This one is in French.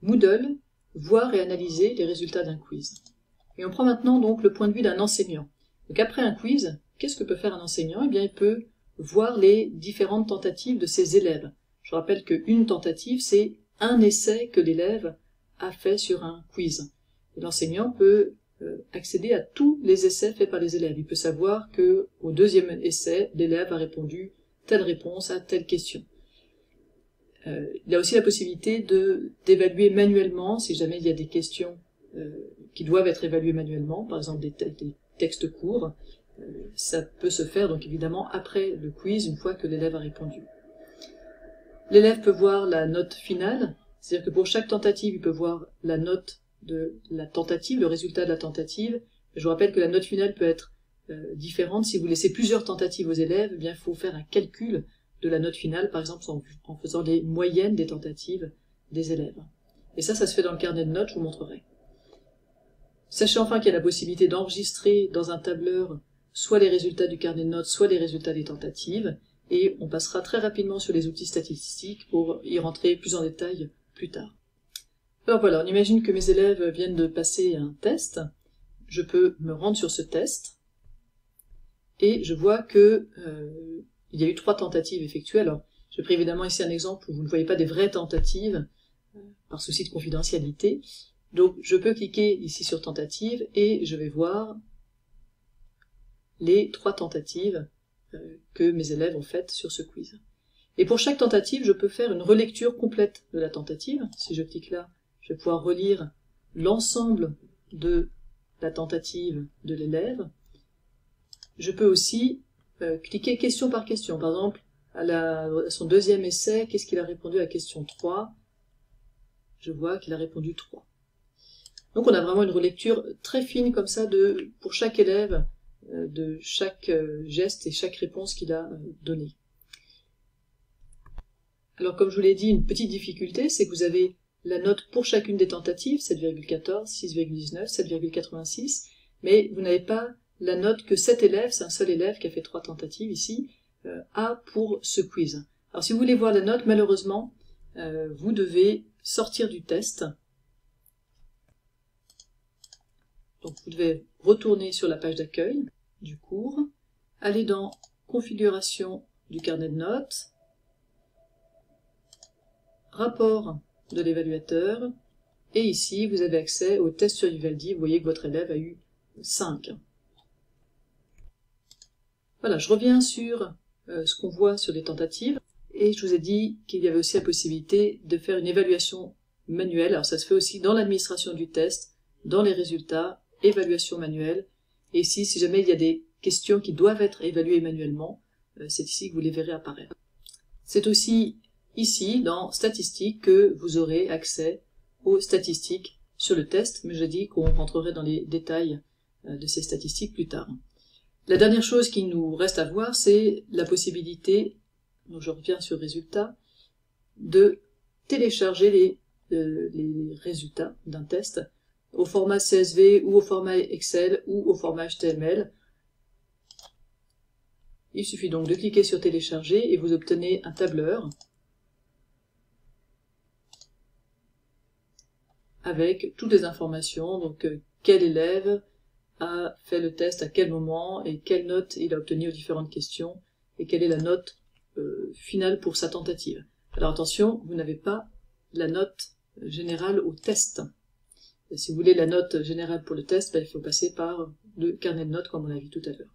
Moodle voir et analyser les résultats d'un quiz. Et on prend maintenant donc le point de vue d'un enseignant. Donc après un quiz, qu'est-ce que peut faire un enseignant? Eh bien, il peut voir les différentes tentatives de ses élèves. Je rappelle qu'une tentative, c'est un essai que l'élève a fait sur un quiz. Et l'enseignant peut accéder à tous les essais faits par les élèves. Il peut savoir que au deuxième essai, l'élève a répondu telle réponse à telle question. Il a aussi la possibilité d'évaluer manuellement, si jamais il y a des questions qui doivent être évaluées manuellement, par exemple des textes courts. Ça peut se faire donc évidemment après le quiz, une fois que l'élève a répondu. L'élève peut voir la note finale, c'est-à-dire que pour chaque tentative, il peut voir la note de la tentative, le résultat de la tentative. Je vous rappelle que la note finale peut être différente. Si vous laissez plusieurs tentatives aux élèves, eh bien, il faut faire un calcul de la note finale, par exemple en faisant les moyennes des tentatives des élèves. Et ça se fait dans le carnet de notes, je vous montrerai. Sachez enfin qu'il y a la possibilité d'enregistrer dans un tableur soit les résultats du carnet de notes, soit les résultats des tentatives, et on passera très rapidement sur les outils statistiques pour y rentrer plus en détail plus tard. Alors voilà, on imagine que mes élèves viennent de passer un test. Je peux me rendre sur ce test, et je vois que il y a eu 3 tentatives effectuées. Alors, j'ai pris évidemment ici un exemple où vous ne voyez pas des vraies tentatives, par souci de confidentialité. Donc, je peux cliquer ici sur tentative, et je vais voir les 3 tentatives que mes élèves ont faites sur ce quiz. Et pour chaque tentative, je peux faire une relecture complète de la tentative. Si je clique là, je vais pouvoir relire l'ensemble de la tentative de l'élève. Je peux aussi cliquer question par question. Par exemple, à son deuxième essai, qu'est-ce qu'il a répondu à la question 3? Je vois qu'il a répondu 3. Donc on a vraiment une relecture très fine comme ça pour chaque élève, de chaque geste et chaque réponse qu'il a donné. Alors comme je vous l'ai dit, une petite difficulté, c'est que vous avez la note pour chacune des tentatives, 7,14, 6,19, 7,86, mais vous n'avez pas la note que cet élève, c'est un seul élève qui a fait 3 tentatives ici, a pour ce quiz. Alors si vous voulez voir la note, malheureusement, vous devez sortir du test. Donc vous devez retourner sur la page d'accueil du cours, aller dans Configuration du carnet de notes, Rapport de l'évaluateur, et ici vous avez accès au test sur Vivaldi. Vous voyez que votre élève a eu 5. Voilà, je reviens sur ce qu'on voit sur les tentatives, et je vous ai dit qu'il y avait aussi la possibilité de faire une évaluation manuelle. Alors ça se fait aussi dans l'administration du test, dans les résultats, évaluation manuelle, et ici, si jamais il y a des questions qui doivent être évaluées manuellement, c'est ici que vous les verrez apparaître. C'est aussi ici, dans Statistiques, que vous aurez accès aux statistiques sur le test, mais je dis qu'on rentrerait dans les détails de ces statistiques plus tard. La dernière chose qui nous reste à voir, c'est la possibilité, donc je reviens sur Résultats, de télécharger les résultats d'un test au format CSV ou au format Excel ou au format HTML. Il suffit donc de cliquer sur Télécharger et vous obtenez un tableur avec toutes les informations, donc quel élève a fait le test à quel moment et quelle note il a obtenu aux différentes questions et quelle est la note finale pour sa tentative. Alors attention, vous n'avez pas la note générale au test. Et si vous voulez la note générale pour le test, il faut passer par le carnet de notes comme on a vu tout à l'heure.